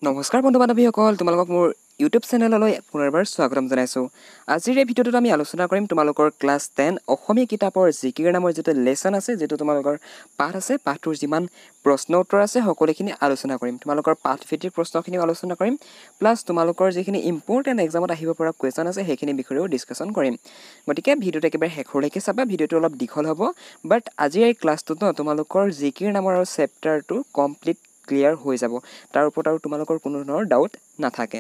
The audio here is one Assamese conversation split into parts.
নমস্কাৰ বন্ধু বান্ধৱীসকল, তোমালোকক মোৰ ইউটিউব চেনেললৈ পুনৰবাৰ স্বাগতম জনাইছোঁ। আজিৰ এই ভিডিঅ'টোত আমি আলোচনা কৰিম তোমালোকৰ ক্লাছ 10 অসমীয়া কিতাপৰ জিকিৰ নামৰ যিটো লেচন আছে, যিটো তোমালোকৰ পাঠ আছে, পাঠটোৰ যিমান প্ৰশ্ন উত্তৰ আছে সকলোখিনি আলোচনা কৰিম। তোমালোকৰ পাঠভিত্তিক প্ৰশ্নখিনিও আলোচনা কৰিম, প্লাছ তোমালোকৰ যিখিনি ইম্পৰ্টেণ্ট এক্সামত আহিব পৰা কুৱেশ্যন আছে সেইখিনি বিষয়েও ডিছকাশ্যন কৰিম। গতিকে ভিডিঅ'টো একেবাৰে শেষলৈকে চাবা। ভিডিঅ'টো অলপ দীঘল হ'ব, বাট আজিৰ এই ক্লাছটোত তোমালোকৰ জিকিৰ নামৰ আৰু চেপ্টাৰটো কমপ্লিট ক্লিয়াৰ হৈ যাব। তাৰ ওপৰত আৰু তোমালোকৰ কোনো ধৰণৰ ডাউট নাথাকে।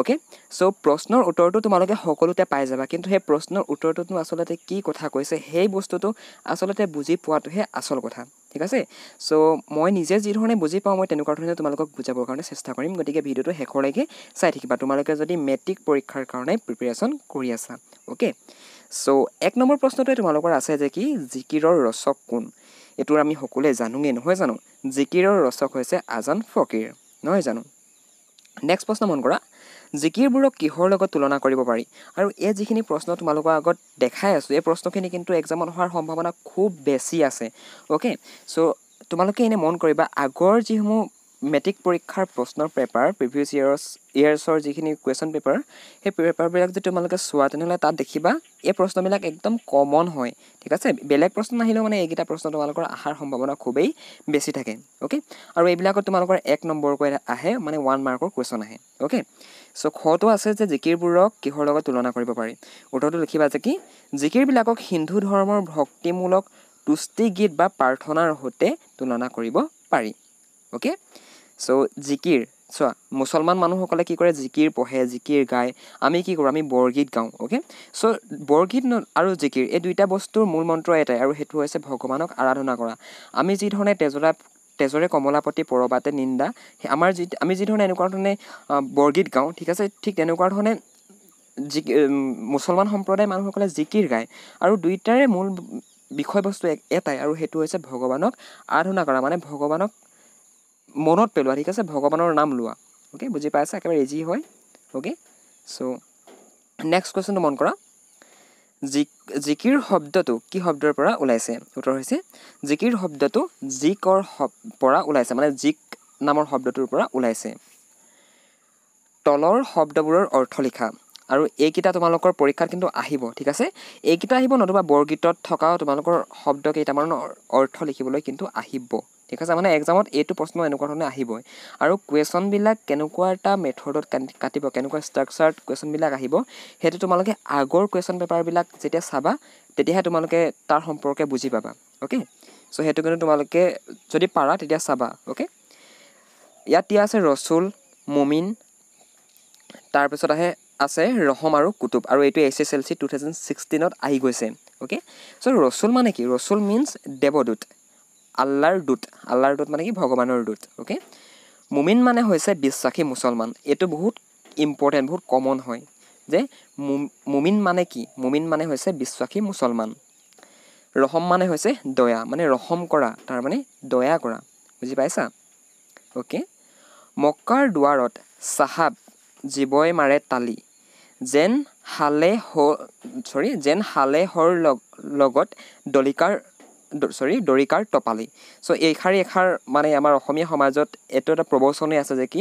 অ'কে, চ' প্ৰশ্নৰ উত্তৰটো তোমালোকে সকলোতে পাই যাবা, কিন্তু সেই প্ৰশ্নৰ উত্তৰটোতনো আচলতে কি কথা কৈছে সেই বস্তুটো আচলতে বুজি পোৱাটোহে আচল কথা। ঠিক আছে, চ' মই নিজে যি ধৰণে বুজি পাওঁ মই তেনেকুৱা ধৰণে তোমালোকক বুজাবৰ কাৰণে চেষ্টা কৰিম। গতিকে ভিডিঅ'টো শেষলৈকে চাই থাকিবা তোমালোকে যদি মেট্ৰিক পৰীক্ষাৰ কাৰণে প্ৰিপেৰেশ্যন কৰি আছা। অ'কে, চ' 1 নম্বৰ প্ৰশ্নটোৱে তোমালোকৰ আছে যে কি জিকিৰৰ ৰচক কোন? এইটো আমি সকলোৱে জানোৱেই, নহয় জানো? জিকিৰৰ ৰচক হৈছে আজান ফকীৰ, নহয় জানো? নেক্সট প্ৰশ্ন মন কৰা, জিকিৰবোৰক কিহৰ লগত তুলনা কৰিব পাৰি? আৰু এই যিখিনি প্ৰশ্ন তোমালোকৰ আগত দেখাই আছোঁ, এই প্ৰশ্নখিনি কিন্তু এক্সামত হোৱাৰ সম্ভাৱনা খুব বেছি আছে। অ'কে, চ' তোমালোকে এনেই মন কৰিবা আগৰ যিসমূহ মেট্ৰিক পৰীক্ষাৰ প্ৰশ্নৰ পেপাৰ, প্ৰিভিয়াছ ইয়াৰ্ছৰ যিখিনি কুৱেশ্যন পেপাৰ, সেই পেপাৰবিলাক যদি তোমালোকে চোৱা তেনেহ'লে তাত দেখিবা এই প্ৰশ্নবিলাক একদম কমন হয়। ঠিক আছে, বেলেগ প্ৰশ্ন নাহিলেও মানে এইকেইটা প্ৰশ্ন তোমালোকৰ অহাৰ সম্ভাৱনা খুবেই বেছি থাকে। অ'কে, আৰু এইবিলাকত তোমালোকৰ 1 নম্বৰকৈ আহে, মানে 1 মাৰ্কৰ কুৱেশ্যন আহে। অ'কে, চ' খটো আছে যে জিকিৰবোৰক কিহৰ লগত তুলনা কৰিব পাৰি? উত্তৰটো লিখিবা যে কি জিকিৰবিলাকক হিন্দু ধৰ্মৰ ভক্তিমূলক তুষ্টি গীত বা প্ৰাৰ্থনাৰ সৈতে তুলনা কৰিব পাৰি। অ'কে, চ' জিকিৰ চোৱা, মুছলমান মানুহসকলে কি কৰে? জিকিৰ পঢ়ে, জিকিৰ গায়। আমি কি কৰোঁ? আমি বৰগীত গাওঁ। অ'কে, চ' বৰগীত আৰু জিকিৰ এই দুইটা বস্তুৰ মূল মন্ত্ৰ এটাই, আৰু সেইটো হৈছে ভগৱানক আৰাধনা কৰা। আমি যি ধৰণে তেজৰে কমলাপতি পৰবাতে নিন্দা, আমি যি ধৰণে এনেকুৱা ধৰণে বৰগীত গাওঁ, ঠিক আছে, ঠিক তেনেকুৱা ধৰণে মুছলমান সম্প্ৰদায়ৰ মানুহসকলে জিকিৰ গায়, আৰু দুইটাৰে মূল বিষয়বস্তু এটাই, আৰু সেইটো হৈছে ভগৱানক আৰাধনা কৰা, মানে ভগৱানক মনত পেলোৱা। ঠিক আছে, ভগৱানৰ নাম লোৱা। অ'কে, বুজি পাইছা? একেবাৰে ইজি হয়। অ'কে, চ' নেক্সট কুৱেশ্যনটো মন কৰা, জিকিৰ শব্দটো কি শব্দৰ পৰা ওলাইছে? উত্তৰ হৈছে জিকিৰ শব্দটো জিকৰ পৰা ওলাইছে, মানে জিক নামৰ শব্দটোৰ পৰা ওলাইছে। তলৰ শব্দবোৰৰ অৰ্থ লিখা, আৰু এইকেইটা তোমালোকৰ পৰীক্ষাত কিন্তু আহিব। ঠিক আছে, এইকেইটা আহিব, নতুবা বৰগীতত থকা তোমালোকৰ শব্দ কেইটামানৰ অৰ্থ লিখিবলৈ কিন্তু আহিব। ঠিক আছে, মানে এক্সামত এইটো প্ৰশ্ন এনেকুৱা ধৰণে আহিবই, আৰু কুৱেশ্যনবিলাক কেনেকুৱা এটা মেথডত কাটিব, কেনেকুৱা ষ্ট্ৰাকচাৰত কুৱেশ্যনবিলাক আহিব, সেইটো তোমালোকে আগৰ কুৱেশ্যন পেপাৰবিলাক যেতিয়া চাবা তেতিয়াহে তোমালোকে তাৰ সম্পৰ্কে বুজি পাবা। অ'কে, চ' সেইটো কিন্তু তোমালোকে যদি পাৰা তেতিয়া চাবা। অ'কে, ইয়াত দিয়া আছে ৰচুল, মুমিন, তাৰপিছত আছে ৰহম আৰু কুতুব, আৰু এইটো SSLC 2016ত আহি গৈছে। অ'কে, চ' ৰচুল মানে কি? ৰচুল মিনছ দেৱদূত, আল্লাহৰ দূত। আল্লাহৰ দূত মানে কি? ভগৱানৰ দূত। অ'কে, মুমিন মানে হৈছে বিশ্বাসী মুছলমান। এইটো বহুত ইম্পৰ্টেণ্ট, বহুত কমন হয় যে মুমিন মানে কি? মুমিন মানে হৈছে বিশ্বাসী মুছলমান। ৰহম মানে হৈছে দয়া, মানে ৰহম কৰা, তাৰমানে দয়া কৰা। বুজি পাইছা? অ'কে, মক্কাৰ দুৱাৰত চাহাব জীৱই মাৰে তালি, যেন হালেহৰ লগত দৰিকাৰ টপালি। চ' এষাৰ মানে আমাৰ অসমীয়া সমাজত এইটো এটা প্ৰবচনেই আছে যে কি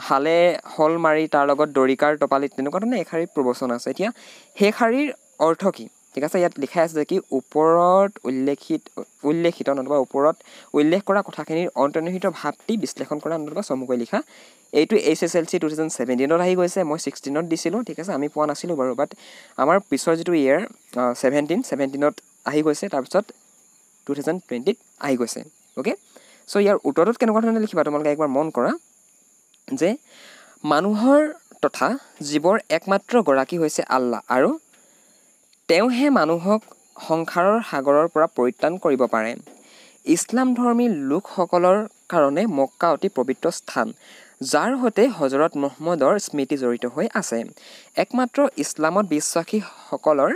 হালে হল মাৰি তাৰ লগত দৰিকাৰ টপালি, তেনেকুৱা ধৰণে এষাৰি প্ৰবচন আছে। এতিয়া সেই শাৰীৰ অৰ্থ কি? ঠিক আছে, ইয়াত লিখাই আছে যে কি ওপৰত উল্লেখিত নতুবা ওপৰত উল্লেখ কৰা কথাখিনিৰ অন্তৰ্নিহিত ভাৱটি বিশ্লেষণ কৰা নতুবা চমুকৈ লিখা। এইটো SSLC 2017ত আহি গৈছে, মই 16ত দিছিলোঁ। ঠিক আছে, আমি পোৱা নাছিলোঁ বাৰু, বাট আমাৰ পিছৰ যিটো ইয়েৰ 17ত আহি গৈছে, তাৰপিছত 2020ত আহি গৈছে। অ'কে, চ' ইয়াৰ উত্তৰটোত কেনেকুৱা ধৰণে লিখিবা তোমালোকে একবাৰ মন কৰা যে মানুহৰ তথা জীৱৰ একমাত্ৰ গৰাকী হৈছে আল্লাহ, আৰু তেওঁহে মানুহক সংসাৰৰ সাগৰৰ পৰা পৰিত্ৰাণ কৰিব পাৰে। ইছলাম ধৰ্মী লোকসকলৰ কাৰণে মক্কা অতি পবিত্ৰ স্থান, যাৰ সৈতে হজৰত মুহম্মদৰ স্মৃতি জড়িত হৈ আছে। একমাত্ৰ ইছলামত বিশ্বাসীসকলৰ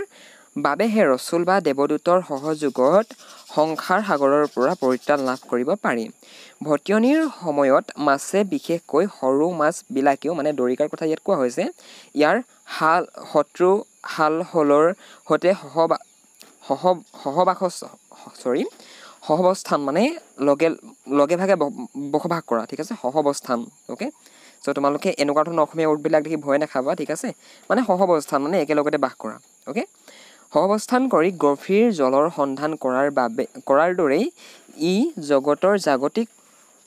বাবেহে ৰচুল বা দেৱদূতৰ সহযোগত সংসাৰ সাগৰৰ পৰা পৰিত্ৰাণ লাভ কৰিব পাৰি। ভটিয়নিৰ সময়ত মাছে, বিশেষকৈ সৰু মাছবিলাকেও, মানে দৰিকাৰ কথা ইয়াত কোৱা হৈছে, ইয়াৰ শত্ৰু হালহলৰ সৈতে সহৱস্থান, মানে লগে ভাগে বসবাস কৰা। ঠিক আছে, সহৱস্থান। অ'কে, সো তোমালোকে এনেকুৱা ধৰণৰ অসমীয়া ৱৰ্ডবিলাক দেখি ভয় নাখাবা ঠিক আছে মানে সহৱস্থান মানে একেলগতে বাস কৰা ওকে সহৱস্থান কৰি গভীৰ জলৰ সন্ধান কৰাৰ দৰেই ই জগতৰ জাগতিক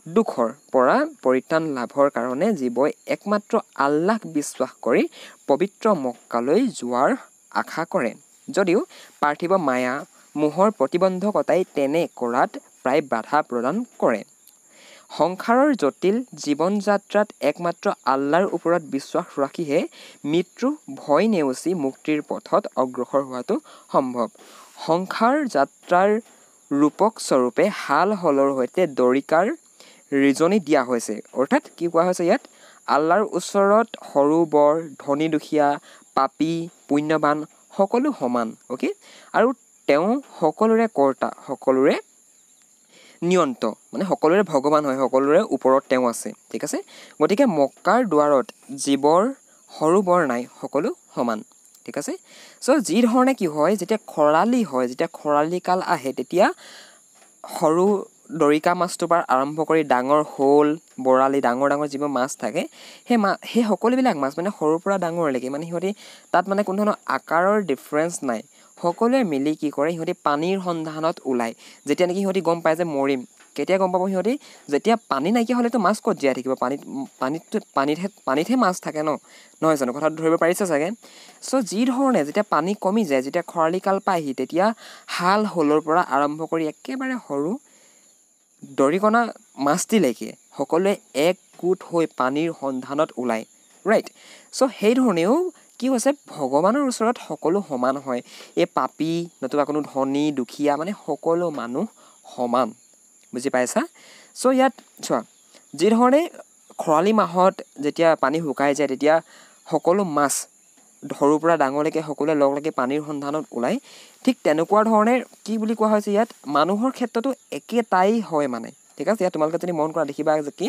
দুখৰ পৰা পৰিত্ৰাণ লাভৰ কাৰণে জীৱই একমাত্ৰ আল্লাহক বিশ্বাস কৰি পবিত্ৰ মক্কালৈ যোৱাৰ আশা কৰে যদিও পাৰ্থিৱ মায়া মোহৰ প্ৰতিবন্ধকতাই তেনে কৰাত প্ৰায় বাধা প্ৰদান কৰে সংসাৰৰ জটিল জীৱন যাত্ৰাত একমাত্ৰ আল্লাহৰ ওপৰত বিশ্বাস ৰাখিহে মৃত্যু ভয় নেওচি মুক্তিৰ পথত অগ্ৰসৰ হোৱাটো সম্ভৱ সংসাৰ যাত্ৰাৰ ৰূপক স্বৰূপে হাল হলৰ সৈতে দৰিকাৰ ৰিজনি দিয়া হৈছে অৰ্থাৎ কি কোৱা হৈছে ইয়াত আল্লাহৰ ওচৰত সৰু বৰ ধনী দুখীয়া পাপী পুণ্যবান সকলো সমান ওকে আৰু তেওঁ সকলোৰে কৰ্তা সকলোৰে নিয়ন্ত মানে সকলোৰে ভগৱান হয় সকলোৰে ওপৰত তেওঁ আছে ঠিক আছে গতিকে মক্কাৰ দুৱাৰত জীৱৰ সৰু বৰ নাই সকলো সমান ঠিক আছে সো যি ধৰণে কি হয় যেতিয়া খৰালি কাল আহে তেতিয়া সৰু দৰিকা মাছটোৰ পৰা আৰম্ভ কৰি ডাঙৰ শ'ল বৰালি ডাঙৰ যিবোৰ মাছ থাকে সেই সকলোবিলাক মাছ মানে সৰুৰ পৰা ডাঙৰলৈকে মানে সিহঁতি তাত মানে কোনো ধৰণৰ আকাৰৰ ডিফাৰেঞ্চ নাই সকলোৱে মিলি কি কৰে সিহঁতি পানীৰ সন্ধানত ওলায় যেতিয়া নেকি সিহঁতি গম পায় যে মৰিম কেতিয়া গম পাব সিহঁতি যেতিয়া পানী নাইকিয়া হ'লেতো মাছ ক'ত জীয়াই থাকিব পানীতহে মাছ থাকে নহয় জানো কথাটো ধৰিব পাৰিছে চাগে চ' যি ধৰণে যেতিয়া পানী কমি যায় যেতিয়া খৰালি কাল পায়হি তেতিয়া হাল হলৰ পৰা আৰম্ভ কৰি একেবাৰে সৰু দৰিকণা মাছটিলৈকে সকলোৱে একগোট হৈ পানীৰ সন্ধানত ওলায় ৰাইট চ' সেই ধৰণেও কি হৈছে ভগৱানৰ ওচৰত সকলো সমান হয় এই পাপী নতুবা কোনো ধনী দুখীয়া মানে সকলো মানুহ সমান বুজি পাইছা চ' ইয়াত চোৱা যি ধৰণে খৰালি মাহত যেতিয়া পানী শুকাই যায় তেতিয়া সকলো মাছ সৰুৰ পৰা ডাঙৰলৈকে সকলোৱে লগ লাগি পানীৰ সন্ধানত ওলায় ঠিক তেনেকুৱা ধৰণে কি বুলি কোৱা হৈছে ইয়াত মানুহৰ ক্ষেত্ৰতো একেটাই হয় মানে ঠিক আছে ইয়াত তোমালোকে যদি মন কৰা দেখিবা যে কি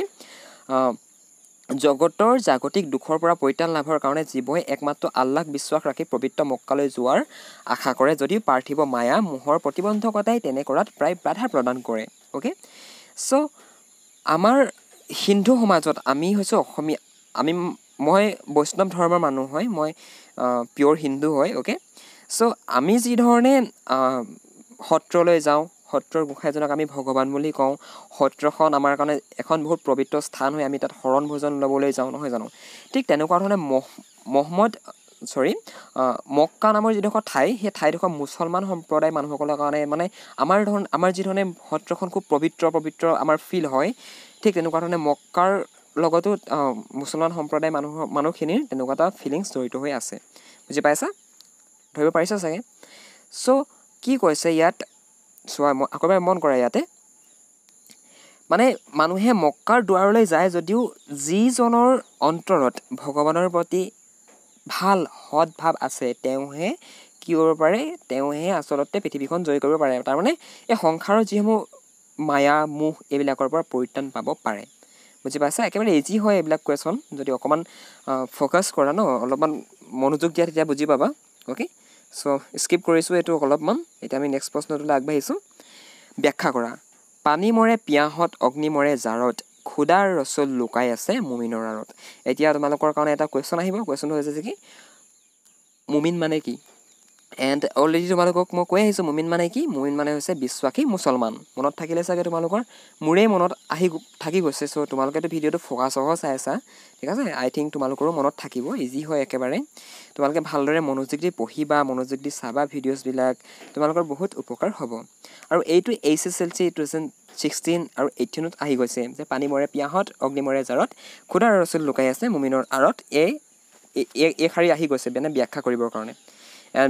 জগতৰ জাগতিক দুখৰ পৰা পৰিত্ৰাণ লাভৰ কাৰণে জীৱই একমাত্ৰ আল্লাহক বিশ্বাস ৰাখি পবিত্ৰ মক্কালৈ যোৱাৰ আশা কৰে যদিও পাৰ্থিৱ মায়া মোহৰ প্ৰতিবন্ধকতাই তেনে কৰাত প্ৰায় বাধা প্ৰদান কৰে অ'কে চ' আমাৰ হিন্দু সমাজত আমি হৈছোঁ অসমীয়া মই বৈষ্ণৱ ধৰ্মৰ মানুহ হয় মই পিয়'ৰ হিন্দু হয় অ'কে চ' আমি যি ধৰণে সত্ৰলৈ যাওঁ সত্ৰৰ গোসাঁইজনক আমি ভগৱান বুলি কওঁ সত্ৰখন আমাৰ কাৰণে এখন বহুত পবিত্ৰ স্থান হয় আমি তাত শৰণ ভোজন ল'বলৈ যাওঁ নহয় জানো ঠিক তেনেকুৱা ধৰণে মক্কা নামৰ যিডোখৰ ঠাই সেই ঠাইডোখৰ মুছলমান সম্প্ৰদায়ৰ মানুহসকলৰ কাৰণে মানে আমাৰ যি ধৰণে সত্ৰখন খুব পবিত্ৰ আমাৰ ফিল হয় ঠিক তেনেকুৱা ধৰণে মক্কাৰ লগতো মুছলমান সম্প্ৰদায়ৰ মানুহখিনিৰ তেনেকুৱা এটা ফিলিংছ জড়িত হৈ আছে বুজি পাইছা ধৰিব পাৰিছা চাগে চ' কি কৈছে ইয়াত চোৱা আকৌ এবাৰ মন কৰা ইয়াতে মানে মানুহে মক্কাৰ দুৱাৰলৈ যায় যদিও যিজনৰ অন্তৰত ভগৱানৰ প্ৰতি ভাল সৎভাৱ আছে তেওঁহে কি কৰিব পাৰে তেওঁহে আচলতে পৃথিৱীখন জয় কৰিব পাৰে তাৰমানে এই সংসাৰৰ যিসমূহ মায়া মোহ এইবিলাকৰ পৰা পৰিত্ৰাণ পাব পাৰে বুজি পাইছা একেবাৰে ইজি হয় এইবিলাক কুৱেশ্যন যদি অকণমান ফ'কাছ কৰা অলপমান মনোযোগ দিয়া তেতিয়া বুজি পাবা অ'কে চ' স্কিপ কৰিছোঁ এইটো অলপমান এতিয়া আমি নেক্সট প্ৰশ্নটোলৈ আগবাঢ়িছোঁ ব্যাখ্যা কৰা পানী মৰে পিয়াহত অগ্নি মৰে জাৰত খুদাৰ ৰচল লুকাই আছে মুমিনৰ আঁৰত এতিয়া তোমালোকৰ কাৰণে এটা কুৱেশ্যন আহিব কুৱেশ্যনটো হৈছে যে কি মুমিন মানে কি এণ্ড অলৰেডি তোমালোকক মই কৈ আহিছোঁ মুমিন মানে কি মুমিন মানে হৈছে বিশ্বাসী মুছলমান মনত থাকিলে চাগে তোমালোকৰ মোৰেই মনত থাকি গৈছে চ' তোমালোকেতো ভিডিঅ'টো ফ'কাছ চাই আছা ঠিক আছে আই থিংক তোমালোকৰো মনত থাকিব ইজি হয় একেবাৰে তোমালোকে ভালদৰে মনোযোগ দি পঢ়িবা মনোযোগ দি চাবা ভিডিঅ'ছবিলাক তোমালোকৰ বহুত উপকাৰ হ'ব আৰু এইটো HSLC 2016 আৰু 18ত আহি গৈছে যে পানী মৰে পিয়াহত অগ্নি মৰে জাৰত খুদাৰ ৰচুল লুকাই আছে মুমিনৰ আঁৰত এই শাৰী আহি গৈছে মানে ব্যাখ্যা কৰিবৰ কাৰণে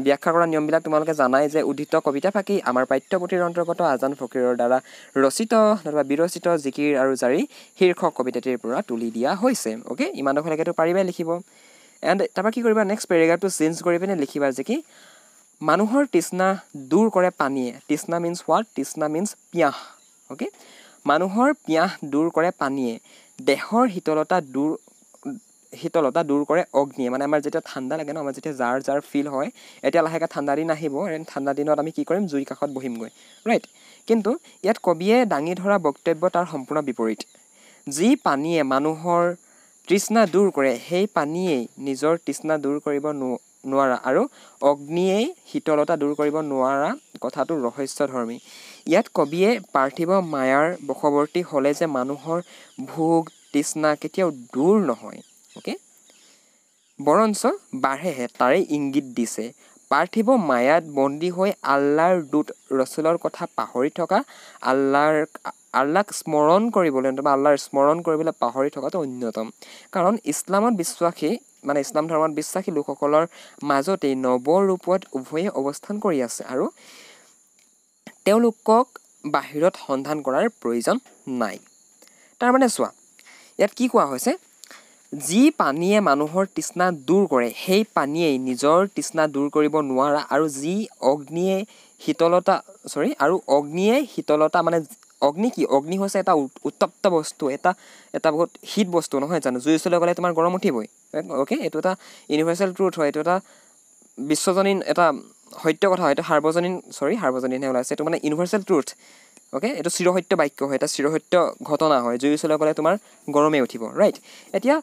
ব্যাখ্যা কৰা নিয়মবিলাক তোমালোকে জানাই যে উদ্ধৃত কবিতা ফাঁকি আমাৰ পাঠ্যপুথিৰ অন্তৰ্গত আজান ফকীৰৰ দ্বাৰা ৰচিত নতুবা বিৰচিত জিকিৰ আৰু জাৰি শীৰ্ষক কবিতাটিৰ পৰা তুলি দিয়া হৈছে অ'কে ইমানডোখৰলৈকেতো পাৰিবাই লিখিব এণ্ড তাৰপৰা কি কৰিবা নেক্সট পেৰেগ্ৰাফটো চেঞ্জ কৰি পিনে লিখিবা যে কি মানুহৰ তৃষ্ণা দূৰ কৰে পানীয়ে তৃষ্ণা মিনছ হোৱাট তৃষ্ণা মিনছ পিয়াহ অ'কে মানুহৰ পিয়াহ দূৰ কৰে পানীয়ে দেহৰ শীতলতা দূৰ কৰে অগ্নিয়ে মানে আমাৰ যেতিয়া ঠাণ্ডা লাগে আমাৰ যেতিয়া জাৰ ফিল হয় এতিয়া লাহেকৈ ঠাণ্ডা দিন আহিব ঠাণ্ডা দিনত আমি কি কৰিম জুইৰ কাষত বহিমগৈ ৰাইট কিন্তু ইয়াত কবিয়ে দাঙি ধৰা বক্তব্য তাৰ সম্পূৰ্ণ বিপৰীত যি পানীয়ে মানুহৰ তৃষ্ণা দূৰ কৰে সেই পানীয়েই নিজৰ তৃষ্ণা দূৰ কৰিব নোৱাৰা আৰু অগ্নিয়েই শীতলতা দূৰ কৰিব নোৱাৰা কথাটো ৰহস্যধৰ্মী ইয়াত কবিয়ে পাৰ্থিৱ মায়াৰ বশৱৰ্তী হ'লে যে মানুহৰ ভোগ তৃষ্ণা কেতিয়াও দূৰ নহয় ওকে বৰঞ্চ বাঢ়েহে তাৰে ইংগিত দিছে পাৰ্থিৱ মায়াত বন্দী হৈ আল্লাহৰ দূত ৰচুলৰ কথা পাহৰি থকা আল্লাহক স্মৰণ কৰিবলৈ বা আল্লাহৰ স্মৰণ কৰিবলৈ পাহৰি থকাটো অন্যতম কাৰণ ইছলামত বিশ্বাসী মানে ইছলাম ধৰ্মত বিশ্বাসী লোকসকলৰ মাজতেই নৱৰূপত উভয়ে অৱস্থান কৰি আছে আৰু তেওঁলোকক বাহিৰত সন্ধান কৰাৰ প্ৰয়োজন নাই তাৰমানে চোৱা ইয়াত কি কোৱা হৈছে যি পানীয়ে মানুহৰ তৃষ্ণা দূৰ কৰে সেই পানীয়েই নিজৰ তৃষ্ণা দূৰ কৰিব নোৱাৰা আৰু যি অগ্নিয়ে শীতলতা মানে অগ্নি কি অগ্নি হৈছে এটা উত্তপ্ত বস্তু এটা বহুত হিট বস্তু নহয় জানো জুই ওচৰলৈ গ'লে তোমাৰ গৰম উঠিবই অ'কে এইটো এটা ইউনিভাৰ্চেল ট্ৰুথ হয় এইটো এটা বিশ্বজনীন এটা সত্য কথা হয় এইটো সাৰ্বজনীনহে ওলাইছে এইটো মানে ইউনিভাৰ্চেল ট্ৰুথ অ'কে এইটো চিৰসত্য বাক্য হয় এটা চিৰসত্য ঘটনা হয় জুই ওচৰলৈ গ'লে তোমাৰ গৰমেই উঠিব ৰাইট এতিয়া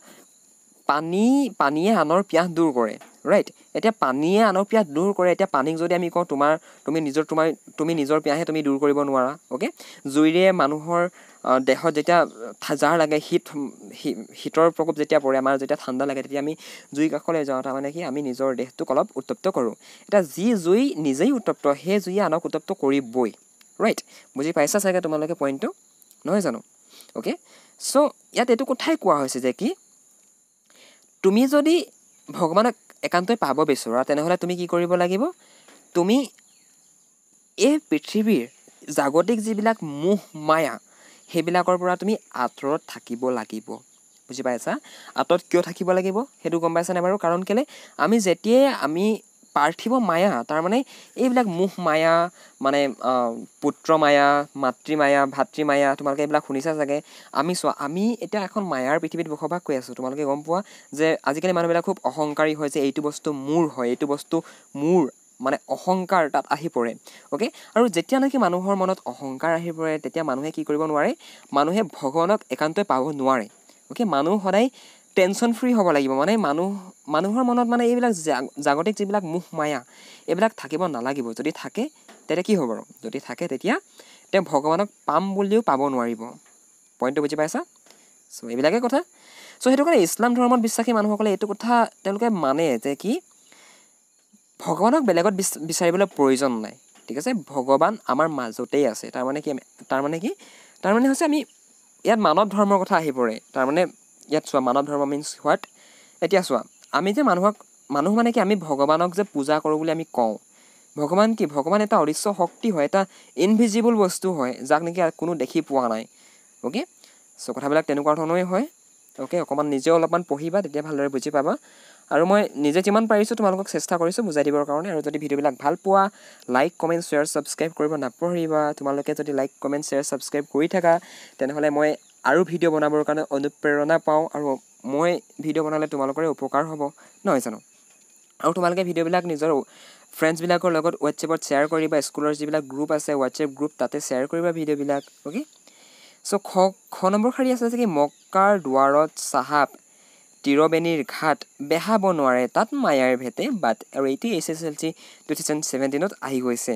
পানীয়ে আনৰ পিয়াহ দূৰ কৰে ৰাইট এতিয়া পানীয়ে আনৰ পিয়াহ দূৰ কৰে এতিয়া পানীক যদি আমি কওঁ তুমি নিজৰ পিয়াহে তুমি দূৰ কৰিব নোৱাৰা অ'কে জুইৰে মানুহৰ দেহত যেতিয়া জাৰ লাগে শীতৰ প্ৰকোপ যেতিয়া পৰে আমাৰ যেতিয়া ঠাণ্ডা লাগে তেতিয়া আমি জুই কাষলৈ যাওঁ তাৰমানে কি আমি নিজৰ দেহটোক অলপ উত্তপ্ত কৰোঁ এতিয়া যি জুই নিজেই উত্তপ্ত সেই জুইয়ে আনক উত্তপ্ত কৰিবই ৰাইট বুজি পাইছা চাগে তোমালোকে পইণ্টটো নহয় জানো অ'কে চ' ইয়াত এইটো কথাই কোৱা হৈছে যে কি তুমি যদি ভগৱানক একান্তই পাব বিচৰা তেনেহ'লে তুমি কি কৰিব লাগিব তুমি এই পৃথিৱীৰ জাগতিক যিবিলাক মোহ মায়া সেইবিলাকৰ পৰা তুমি আঁতৰত থাকিব লাগিব বুজি পাইছা আঁতৰত কিয় থাকিব লাগিব সেইটো গম পাইছানে বাৰু কাৰণ কেলে আমি যেতিয়াই পাৰ্থিৱ মায়া তাৰমানে এইবিলাক মোহ মায়া মানে পুত্ৰ মায়া মাতৃমায়া ভাতৃমায়া তোমালোকে এইবিলাক শুনিছা চাগে আমি এতিয়া এখন মায়াৰ পৃথিৱীত বসবাস কৰি আছোঁ তোমালোকে গম পোৱা যে আজিকালি মানুহবিলাক খুব অহংকাৰী হয় যে এইটো বস্তু মোৰ হয় এইটো বস্তু মোৰ মানে অহংকাৰ তাত আহি পৰে অ'কে আৰু যেতিয়া নেকি মানুহৰ মনত অহংকাৰ আহি পৰে তেতিয়া মানুহে কি কৰিব নোৱাৰে মানুহে ভগৱানক একান্তই পাব নোৱাৰে অ'কে মানুহ সদায় টেনশ্যন ফ্ৰী হ'ব লাগিব মানে মানুহৰ মনত মানে এইবিলাক জাগতিক যিবিলাক মোহ মায়া এইবিলাক থাকিব নালাগিব যদি থাকে তেতিয়া কি হ'ব বাৰু যদি থাকে তেতিয়া তেওঁ ভগৱানক পাম বুলিও পাব নোৱাৰিব পইণ্টটো বুজি পাইছা চ' এইবিলাকে কথা চ' সেইটো কাৰণে ইছলাম ধৰ্মত বিশ্বাসী মানুহসকলে এইটো কথা তেওঁলোকে মানে যে কি ভগৱানক বেলেগত বিচাৰিবলৈ প্ৰয়োজন নাই ঠিক আছে ভগৱান আমাৰ মাজতেই আছে তাৰমানে হৈছে আমি ইয়াত মানৱ ধৰ্মৰ কথা আহি পৰে তাৰমানে ইয়াত চোৱা মানৱ ধৰ্ম মিনছ হোৱাট এতিয়া চোৱা আমি যে মানুহ মানে কি আমি ভগৱানক যে পূজা কৰোঁ বুলি আমি কওঁ ভগৱান এটা অদৃশ্য শক্তি হয় এটা ইনভিজিবল বস্তু হয় যাক নেকি কোনো দেখি পোৱা নাই অ'কে চ' কথাবিলাক তেনেকুৱা ধৰণৰেই হয় অ'কে অকণমান নিজেও অলপমান পঢ়িবা তেতিয়া ভালদৰে বুজি পাবা আৰু মই নিজে যিমান পাৰিছোঁ তোমালোকক চেষ্টা কৰিছোঁ বুজাই দিবৰ কাৰণে আৰু যদি ভিডিঅ'বিলাক ভাল পোৱা লাইক কমেণ্ট শ্বেয়াৰ ছাবস্ক্ৰাইব কৰিব নাপাহৰিবা তোমালোকে যদি লাইক কমেণ্ট শ্বেয়াৰ ছাবস্ক্ৰাইব কৰি থাকা তেনেহ'লে মই আৰু ভিডিঅ' বনাবৰ কাৰণে অনুপ্ৰেৰণা পাওঁ আৰু মই ভিডিঅ' বনালে তোমালোকৰে উপকাৰ হ'ব নহয় জানো আৰু তোমালোকে ভিডিঅ'বিলাক নিজৰ ফ্ৰেণ্ডছবিলাকৰ লগত হোৱাটছএপত শ্বেয়াৰ কৰিবা স্কুলৰ যিবিলাক গ্ৰুপ আছে হোৱাটছএপ গ্ৰুপ তাতে শ্বেয়াৰ কৰিবা ভিডিঅ'বিলাক অ'কে চ' খ নম্বৰ শাৰী আছে যে কি মক্কাৰ দুৱাৰত চাহাব তিৰবেণীৰ ঘাট বেহাব নোৱাৰে তাত মায়াৰ ভেটে বাট আৰু এইটো SSLC 2017 আহি গৈছে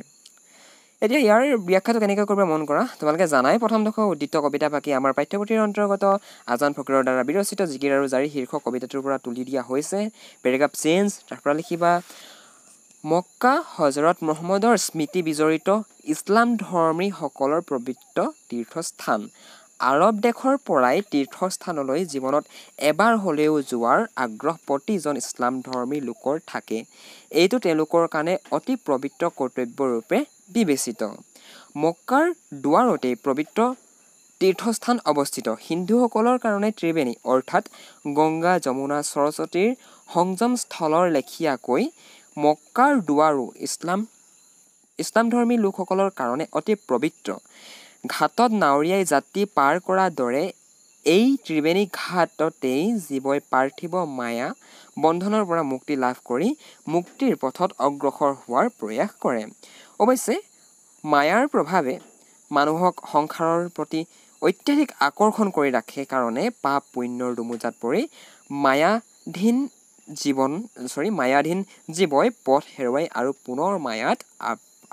এতিয়া ইয়াৰ ব্যাখ্যাটো কেনেকৈ কৰিব মন কৰা তোমালোকে জানাই প্ৰথমডোখ উদ্দিত কবিতা বাকী আমাৰ পাঠ্যপুথিৰ অন্তৰ্গত আজান ফকীৰৰ দ্বাৰা বিৰচিত জিকিৰ আৰু জাৰি শীৰ্ষক কবিতাটোৰ পৰা তুলি দিয়া হৈছে পেৰেগ্ৰাফ চেঞ্জ তাৰ পৰা লিখিবা মক্কা হজৰত মহম্মদৰ স্মৃতি বিজড়িত ইছলাম ধৰ্মীসকলৰ পবিত্ৰ তীৰ্থস্থান আৰৱ দেশৰ পৰাই তীৰ্থস্থানলৈ জীৱনত এবাৰ হ'লেও যোৱাৰ আগ্ৰহ প্ৰতিজন ইছলাম ধৰ্মী লোকৰ থাকে এইটো তেওঁলোকৰ কাৰণে অতি পবিত্ৰ কৰ্তব্যৰূপে বিবেচিত মক্কাৰ দুৱাৰতেই পবিত্ৰ তীৰ্থস্থান অৱস্থিত হিন্দুসকলৰ কাৰণে ত্ৰিবেণী অৰ্থাৎ গংগা যমুনা সৰস্বতীৰ সংযমস্থলৰ লেখীয়াকৈ মক্কাৰ দুৱাৰো ইছলামধৰ্মী লোকসকলৰ কাৰণে অতি পবিত্ৰ ঘাটত নাৱৰীয়াই যাত্ৰী পাৰ কৰাৰ দৰে এই ত্ৰিবেণী ঘাটতেই জীৱই পাৰ্থিৱ মায়া বন্ধনৰ পৰা মুক্তি লাভ কৰি মুক্তিৰ পথত অগ্ৰসৰ হোৱাৰ প্ৰয়াস কৰে অৱশ্যে মায়াৰ প্ৰভাৱে মানুহক সংসাৰৰ প্ৰতি অত্যাধিক আকৰ্ষণ কৰি ৰাখে কাৰণে পাপ পুণ্যৰ দুমোজাত পৰি মায়াধীন জীৱই পথ হেৰুৱাই আৰু পুনৰ মায়াত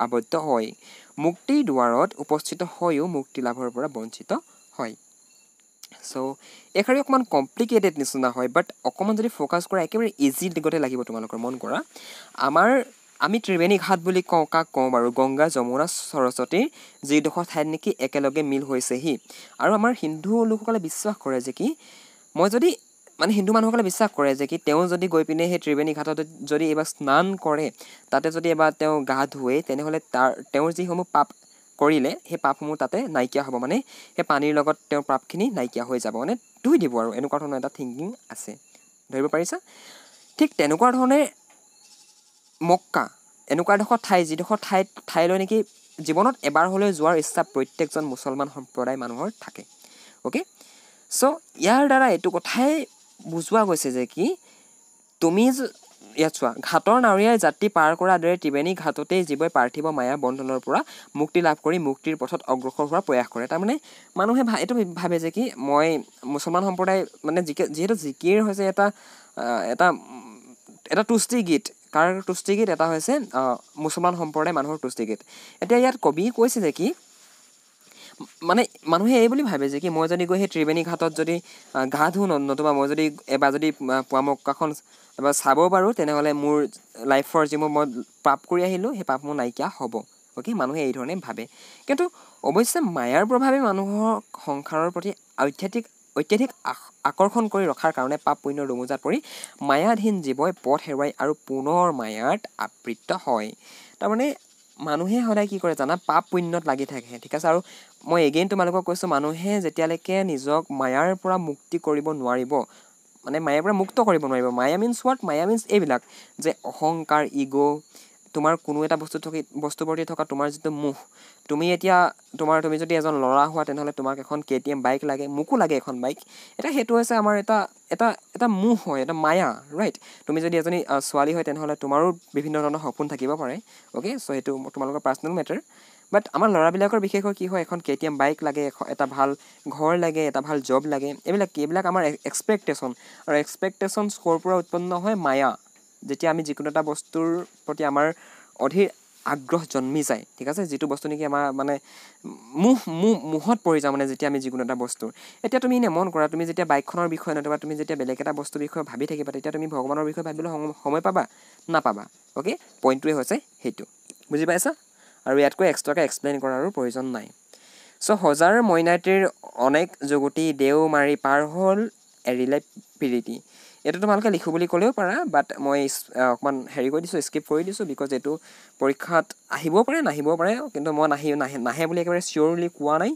আবদ্ধ হয়। মুক্তিৰ দুৱাৰত উপস্থিত হৈও মুক্তি লাভৰ পৰা বঞ্চিত হয়। চ' এইষাৰি অকণমান কমপ্লিকেটেড নিচিনা হয়, বাট অকণমান যদি ফ'কাছ কৰা একেবাৰে ইজি দিগতে লাগিব তোমালোকৰ মন কৰা। আমি ত্ৰিবেণী ঘাট বুলি কাক কওঁ বাৰু? গংগা, যমুনা, সৰস্বতীৰ যিডোখৰ ঠাইত নেকি একেলগে মিল হৈছেহি। আৰু আমাৰ হিন্দু লোকসকলে বিশ্বাস কৰে যে কি হিন্দু মানুহসকলে বিশ্বাস কৰে যে কি তেওঁ যদি গৈ পিনে সেই ত্ৰিবেণী ঘাটত যদি এবাৰ স্নান কৰে, তাতে যদি এবাৰ তেওঁ গা ধুৱে, তেনেহ'লে তেওঁৰ যিসমূহ পাপ কৰিলে সেই পাপসমূহ তাতে নাইকিয়া হ'ব। মানে সেই পানীৰ লগত তেওঁৰ পাপখিনি নাইকিয়া হৈ যাব, মানে ধুই দিব আৰু এনেকুৱা ধৰণৰ এটা থিংকিং আছে। ধৰিব পাৰিছা? ঠিক তেনেকুৱা ধৰণে মক্কা এনেকুৱা এডোখৰ ঠাই, যিডোখৰ ঠাইলৈ নেকি জীৱনত এবাৰ হ'লেও যোৱাৰ ইচ্ছা প্ৰত্যেকজন মুছলমান সম্প্ৰদায় মানুহৰ থাকে। অ'কে, চ' ইয়াৰ দ্বাৰা এইটো কথাই বুজোৱা গৈছে যে কি তুমি ইয়াত চোৱা, ঘাটৰ নাৱৰীয়াই যাত্ৰী পাৰ কৰাৰ দৰে ত্ৰিবেণী ঘাটতেই জীৱই পাৰ্থিৱ মায়া বন্ধনৰ পৰা মুক্তি লাভ কৰি মুক্তিৰ পথত অগ্ৰসৰ হোৱাৰ প্ৰয়াস কৰে। তাৰমানে মানুহে এইটো ভাবে যে কি মই মুছলমান সম্প্ৰদায় মানে যিহেতু জিকিৰ হৈছে এটা তুষ্টি গীত। কাৰ তুষ্টি গীত? এটা হৈছে মুছলমান সম্প্ৰদায় মানুহৰ তুষ্টি গীত। এতিয়া ইয়াত কবি কৈছে যে কি মানে মানুহে এই বুলি ভাবে যে কি মই যদি গৈ সেই ত্ৰিবেণী ঘাটত যদি গা ধুওঁ, নতুবা মই যদি এবাৰ যদি পুৱা মক্কাখন এবাৰ চাব পাৰোঁ, তেনেহ'লে মোৰ লাইফৰ যিবোৰ মই পাপ কৰি আহিলোঁ সেই পাপসমূহ নাইকিয়া হ'ব। অ'কে, মানুহে এই ধৰণে ভাবে। কিন্তু অৱশ্যে মায়াৰ প্ৰভাৱে মানুহক সংসাৰৰ প্ৰতি অত্যাধিক আকৰ্ষণ কৰি ৰখাৰ কাৰণে পাপ পুণ্যৰ দুমোজাত পৰি মায়াধীন জীৱই পথ হেৰুৱাই আৰু পুনৰ মায়াত আবৃত্ত হয়। তাৰমানে মানুহে সদায় কি কৰে জানা? পাপ পুণ্যত লাগি থাকে, ঠিক আছে। আৰু মই এগেইন তোমালোকক কৈছোঁ, মানুহে যেতিয়ালৈকে নিজক মায়াৰ পৰা মুক্তি কৰিব নোৱাৰিব, মানে মায়াৰ পৰা মুক্ত কৰিব নোৱাৰিব। মায়া মিনছ হোৱাট? মায়া মিনছ এইবিলাক যে অহংকাৰ, ইগ', তোমাৰ কোনো এটা বস্তুৰ প্ৰতি থকা তোমাৰ যিটো মোহ। তুমি যদি এজন ল'ৰা হোৱা, তেনেহ'লে তোমাক এখন KTM বাইক লাগে, মোকো লাগে এখন বাইক। এতিয়া সেইটো হৈছে আমাৰ এটা মোহ হয়, এটা মায়া, ৰাইট? তুমি যদি এজনী ছোৱালী হয়, তেনেহ'লে তোমাৰো বিভিন্ন ধৰণৰ সপোন থাকিব পাৰে। অ'কে, চ' সেইটো তোমালোকৰ পাৰ্চনেল মেটাৰ। বাট আমাৰ ল'ৰাবিলাকৰ বিশেষকৈ কি হয়, এখন KTM বাইক লাগে, এটা ভাল ঘৰ লাগে, এটা ভাল জব লাগে। এইবিলাক আমাৰ এক্সপেক্টেশ্যন, আৰু এক্সপেক্টেশ্যন ক'ৰ পৰা উৎপন্ন হয়? মায়া। যেতিয়া আমি যিকোনো এটা বস্তুৰ প্ৰতি আমাৰ অধীৰ আগ্ৰহ জন্মি যায়, ঠিক আছে, যিটো বস্তু নেকি আমাৰ মানে মোহত পৰি যাওঁ, মানে যেতিয়া আমি যিকোনো এটা বস্তুৰ। এতিয়া তুমি এনে মন কৰা, তুমি যেতিয়া বাইকখনৰ বিষয়ে নতুবা তুমি যেতিয়া বেলেগ এটা বস্তুৰ বিষয়ে ভাবি থাকিবা, তেতিয়া তুমি ভগৱানৰ বিষয়ে ভাবিবলৈ সময় পাবা? নাপাবা। অ'কে, পইণ্টটোৱে হৈছে সেইটো, বুজি পাইছা? আৰু ইয়াতকৈ এক্সট্ৰাকৈ এক্সপ্লেইন কৰাৰো প্ৰয়োজন নাই। চ' সজাৰ মইনাটিৰ অনেক যুগুটি দেও মাৰি পাৰ হ'ল এৰিলে প্ৰীতি। এইটো তোমালোকে লিখোঁ বুলি ক'লেও পাৰা, বাট মই অকণমান কৰি দিছোঁ, স্কিপ কৰি দিছোঁ, বিকজ এইটো পৰীক্ষাত আহিবও পাৰে, নাহিবও পাৰে। কিন্তু মই নাহে বুলি একেবাৰে চিয়'ৰলি কোৱা নাই,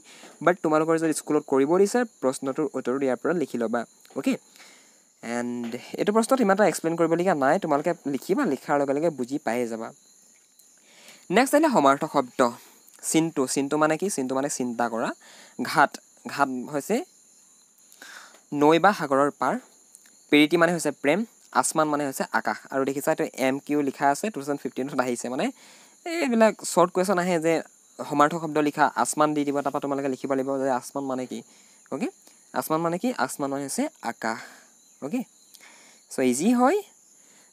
বাট তোমালোকৰ যদি স্কুলত কৰিব দিছে, প্ৰশ্নটোৰ উত্তৰটো ইয়াৰ পৰা লিখি ল'বা। অ'কে, এণ্ড এইটো প্ৰশ্নত ইমান এটা এক্সপ্লেইন কৰিবলগীয়া নাই, তোমালোকে লিখিবা, লিখাৰ লগে লগে বুজি পায়ে যাবা। নেক্সট আহিলে সমাৰ্থক শব্দ। চিন্তু মানে কি? চিন্তু মানে চিন্তা কৰা। ঘাট হৈছে নৈ বা সাগৰৰ পাৰ। প্ৰীতি মানে হৈছে প্ৰেম। আসমান মানে হৈছে আকাশ। আৰু দেখিছা এইটো MQ লিখা আছে, 2015ত আহিছে। মানে এইবিলাক শ্বৰ্ট কুৱেশ্যন আহে যে সমাৰ্থক শব্দ লিখা, আসমান দি দিব, তাৰপৰা তোমালোকে লিখিব লাগিব যে আসমান মানে কি। অ'কে, আসমান মানে কি? আসমান মানে হৈছে আকাশ। অ'কে, চ' ইজি হয়।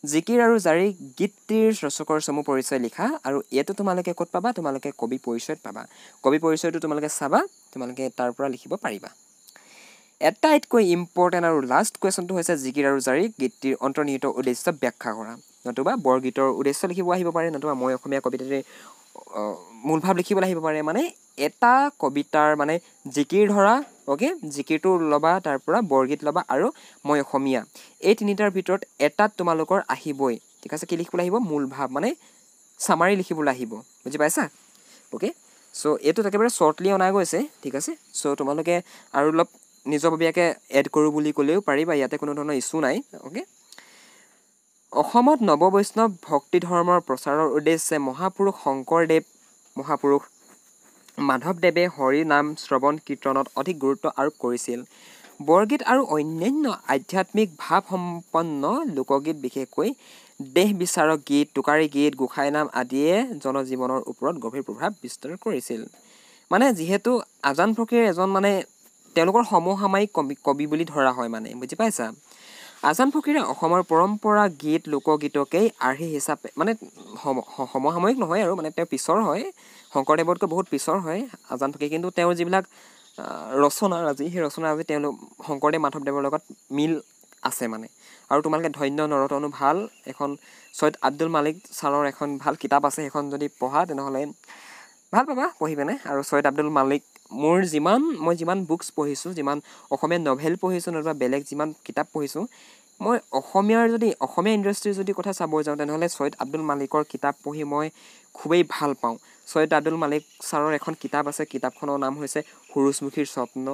জিকিৰ আৰু জাৰি গীতটিৰ ৰচকৰ চমু পৰিচয় লিখা। আৰু এইটো তোমালোকে ক'ত পাবা? তোমালোকে কবি পৰিচয়ত পাবা। কবি পৰিচয়টো তোমালোকে চাবা, তোমালোকে তাৰ পৰা লিখিব পাৰিবা। আটাইতকৈ ইম্পৰ্টেণ্ট আৰু লাষ্ট কুৱেশ্যনটো হৈছে জিকিৰ আৰু জাৰি গীতটিৰ অন্তৰ্নিহিত উদ্দেশ্য ব্যাখ্যা কৰা। নতুবা বৰগীতৰ উদ্দেশ্য লিখিব আহিব পাৰে, নতুবা মই অসমীয়া কবিতাটিৰ মূলভাৱ লিখিবলৈ আহিব পাৰে। মানে এটা কবিতাৰ মানে জিকিৰ ধৰা, অ'কে, জিকিৰটো ল'বা, তাৰ পৰা বৰগীত ল'বা, আৰু মই অসমীয়া, এই তিনিটাৰ ভিতৰত এটাত তোমালোকৰ আহিবই, ঠিক আছে। কি লিখিবলৈ আহিব? মূলভাৱ, মানে চামাৰি লিখিবলৈ আহিব, বুজি পাইছা? অ'কে, চ' এইটোত একেবাৰে শ্বৰ্টলি অনা গৈছে, ঠিক আছে। চ' তোমালোকে আৰু অলপ নিজৰববীয়াকৈ এড কৰোঁ বুলি ক'লেও পাৰিবা, ইয়াতে কোনো ধৰণৰ ইছ্যু নাই। অ'কে, অসমত নৱ বৈষ্ণৱ ভক্তি ধৰ্মৰ প্ৰচাৰৰ উদ্দেশ্যে মহাপুৰুষ শংকৰদেৱ, মহাপুৰুষ মাধৱদেৱে হৰি নাম শ্ৰৱণ কীৰ্তনত অধিক গুৰুত্ব আৰোপ কৰিছিল। বৰগীত আৰু অন্যান্য আধ্যাত্মিক ভাৱসম্পন্ন লোকগীত, বিশেষকৈ দেহ বিচাৰক গীত, টোকাৰী গীত, গোসাঁই নাম আদিয়ে জনজীৱনৰ ওপৰত গভীৰ প্ৰভাৱ বিস্তাৰ কৰিছিল। মানে যিহেতু আজান ফকীৰ এজন মানে তেওঁলোকৰ সমসাময়িক কবি বুলি ধৰা হয় মানে বুজি পাইছা আজান ফকীৰে অসমৰ পৰম্পৰা গীত লোকগীতকেই আৰ্হি হিচাপে মানে সমসাময়িক নহয় আৰু মানে তেওঁ পিছৰ হয় শংকৰদেৱতকৈ বহুত পিছৰ হয় আজান ফকীৰ কিন্তু তেওঁৰ যিবিলাক ৰচনাৰাজি সেই ৰচনাৰাজি তেওঁলোক শংকৰদেৱ মাধৱদেৱৰ লগত মিল আছে মানে আৰু তোমালোকে ধন্য নৰতনু ভাল এখন ছৈয়দ আব্দুল মালিক ছাৰৰ এখন ভাল কিতাপ আছে সেইখন যদি পঢ়া তেনেহ'লে ভাল পাবা পঢ়ি পিনে আৰু ছৈয়দ আব্দুল মালিক মই যিমান বুকছ পঢ়িছোঁ যিমান অসমীয়া নভেল পঢ়িছোঁ নতুবা বেলেগ যিমান কিতাপ পঢ়িছোঁ মই অসমীয়া ইণ্ডাষ্ট্ৰীৰ যদি কথা চাব যাওঁ তেনেহ'লে ছৈয়দ আব্দুল মালিকৰ কিতাপ পঢ়ি মই খুবেই ভাল পাওঁ ছৈয়দ আব্দুল মালিক ছাৰৰ এখন কিতাপ আছে কিতাপখনৰ নাম হৈছে সূৰুযমুখীৰ স্বপ্ন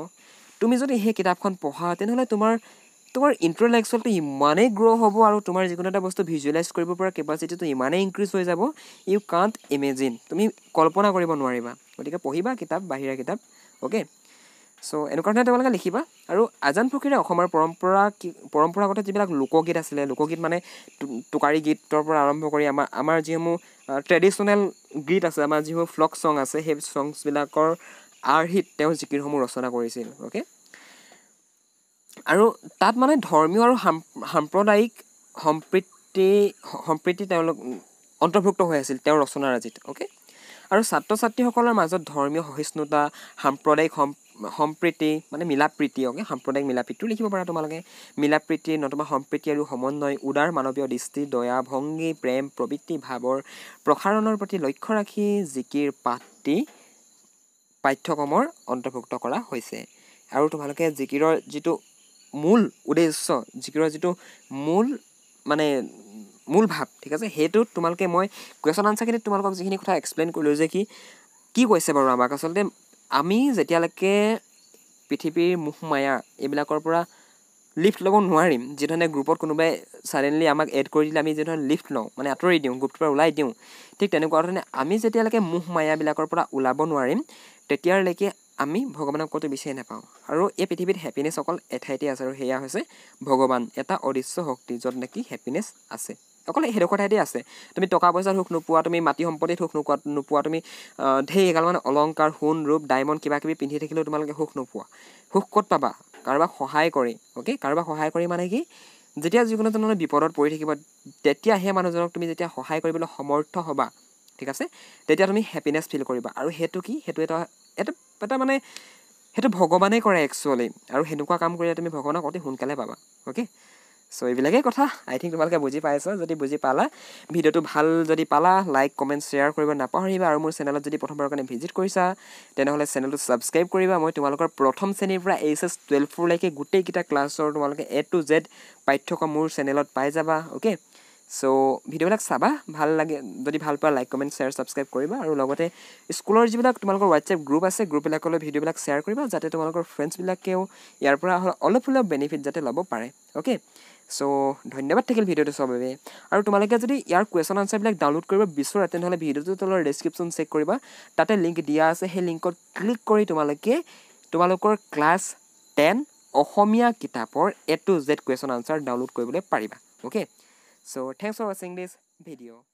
তুমি যদি সেই কিতাপখন পঢ়া তেনেহ'লে তোমাৰ ইণ্টেলেকচুৱেলটো ইমানেই গ্ৰ' হ'ব আৰু তোমাৰ যিকোনো এটা বস্তু ভিজুৱেলাইজ কৰিব পৰা কেপাচিটিটো ইমানেই ইনক্ৰিজ হৈ যাব ইউ কাণ্ট ইমেজিন তুমি কল্পনা কৰিব নোৱাৰিবা গতিকে পঢ়িবা কিতাপ বাহিৰা কিতাপ অ'কে চ' এনেকুৱা ধৰণে তোমালোকে লিখিবা আৰু আজান ফকীৰে অসমৰ পৰম্পৰাগত যিবিলাক লোকগীত আছিলে লোকগীত মানে টোকাৰী গীতৰ পৰা আৰম্ভ কৰি আমাৰ যিসমূহ ট্ৰেডিশ্যনেল গীত আছে আমাৰ যিসমূহ ফ্লক ছং আছে সেই ছংছবিলাকৰ আৰ্হিত তেওঁ জিকিৰসমূহ ৰচনা কৰিছিল অ'কে আৰু তাত মানে ধৰ্মীয় আৰু সাম্প্ৰদায়িক সম্প্ৰীতি তেওঁলোক অন্তৰ্ভুক্ত হৈ আছিল তেওঁৰ ৰচনাৰাজিত অ'কে আৰু ছাত্ৰ ছাত্ৰীসকলৰ মাজত ধৰ্মীয় সহিষ্ণুতা সাম্প্ৰদায়িক সম্প্ৰীতি মানে মিলাপ্ৰীতি অ'কে সাম্প্ৰদায়িক মিলাপ্ৰীতিও লিখিব পাৰা তোমালোকে মিলাপ্ৰীতি নতুবা সম্প্ৰীতি আৰু সমন্বয় উদাৰ মানৱীয় দৃষ্টি দয়া ভংগী প্ৰেম প্ৰবৃত্তি ভাৱৰ প্ৰসাৰণৰ প্ৰতি লক্ষ্য ৰাখি জিকিৰ পাঠ্যক্ৰমৰ অন্তৰ্ভুক্ত কৰা হৈছে আৰু তোমালোকে জিকিৰৰ যিটো মূল উদ্দেশ্য জিকিৰৰ যিটো মূল ভাৱ ঠিক আছে সেইটোত তোমালোকে মই কুৱেশ্যন আনচাৰখিনিত তোমালোকক যিখিনি কথা এক্সপ্লেইন কৰিলোঁ যে কি কৈছে বাৰু আমাক আচলতে আমি যেতিয়ালৈকে পৃথিৱীৰ মোহ মায়া এইবিলাকৰ পৰা লিফ্ট ল'ব নোৱাৰিম যিধৰণে গ্ৰুপত কোনোবাই ছাডেনলি আমাক এড কৰি দিলে আমি যিধৰণে লিফ্ট লওঁ মানে আঁতৰি দিওঁ গ্ৰুপটোৰ পৰা ওলাই দিওঁ ঠিক তেনেকুৱা ধৰণে আমি যেতিয়ালৈকে মোহ মায়াবিলাকৰ পৰা ওলাব নোৱাৰিম তেতিয়ালৈকে আমি ভগৱানক ক'তো বিচাৰি নাপাওঁ আৰু এই পৃথিৱীত হেপিনেছ অকল এঠাইতে আছে আৰু সেয়া হৈছে ভগৱান এটা অদৃশ্য শক্তি য'ত নেকি হেপিনেছ আছে অকল সেইডোখৰ ঠাইতে আছে তুমি টকা পইচাৰ সুখ নোপোৱা তুমি মাটি সম্পত্তিত সুখ নোপোৱা তুমি ঢেৰ এগালমান অলংকাৰ সোণ ৰূপ ডায়মণ্ড কিবা কিবি পিন্ধি থাকিলেও তোমালোকে সুখ নোপোৱা সুখ ক'ত পাবা কাৰোবাক সহায় কৰি অ'কে কাৰোবাক সহায় কৰি মানে কি যেতিয়া যিকোনো ধৰণৰ বিপদত পৰি থাকিব তেতিয়া সেই মানুহজনক তুমি যেতিয়া সহায় কৰিবলৈ সমৰ্থ হ'বা ঠিক আছে তেতিয়া তুমি হেপিনেছ ফিল কৰিবা আৰু সেইটো কি সেইটো এটা মানে সেইটো ভগৱানেই কৰে একচুৱেলি আৰু সেনেকুৱা কাম কৰিলে তুমি ভগৱানক অতি সোনকালে পাবা অ'কে চ' এইবিলাকেই কথা আই থিংক তোমালোকে বুজি পাইছা যদি বুজি পালা ভিডিঅ'টো ভাল যদি পালা লাইক কমেণ্ট শ্বেয়াৰ কৰিব নাপাহৰিবা আৰু মোৰ চেনেলত যদি প্ৰথমবাৰৰ কাৰণে ভিজিট কৰিছা তেনেহ'লে চেনেলটো ছাবস্ক্ৰাইব কৰিবা মই তোমালোকৰ প্ৰথম শ্ৰেণীৰ পৰা HS 12লৈকে গোটেইকেইটা ক্লাছৰ তোমালোকে A to Z পাঠ্যক্ৰম মোৰ চেনেলত পাই যাবা অ'কে চ' ভিডিঅ'বিলাক চাবা ভাল লাগে যদি ভাল পোৱা লাইক কমেণ্ট শ্বেয়াৰ ছাবস্ক্ৰাইব কৰিবা আৰু লগতে স্কুলৰ যিবিলাক তোমালোকৰ হোৱাটছএপ গ্ৰুপ আছে গ্ৰুপবিলাকলৈ ভিডিঅ'বিলাক শ্বেয়াৰ কৰিবা যাতে তোমালোকৰ ফ্ৰেণ্ডছবিলাকেও ইয়াৰ পৰা অলপ হ'লেও বেনিফিট যাতে ল'ব পাৰে অ'কে চ' ধন্যবাদ থাকিল ভিডিঅ'টো চবৰ বাবে আৰু তোমালোকে যদি ইয়াৰ কুৱেশ্যন আনচাৰবিলাক ডাউনলোড কৰিব বিচৰা তেনেহ'লে ভিডিঅ'টো তলৰ ডেছক্ৰিপশ্যন চেক কৰিবা তাতে লিংক দিয়া আছে সেই লিংকত ক্লিক কৰি তোমালোকৰ ক্লাছ 10 অসমীয়া কিতাপৰ A to Z question answer download কৰিবলৈ পাৰিবা অ'কে চ' থেংকছ ফৰ ৱাচিং দিছ ভিডিঅ'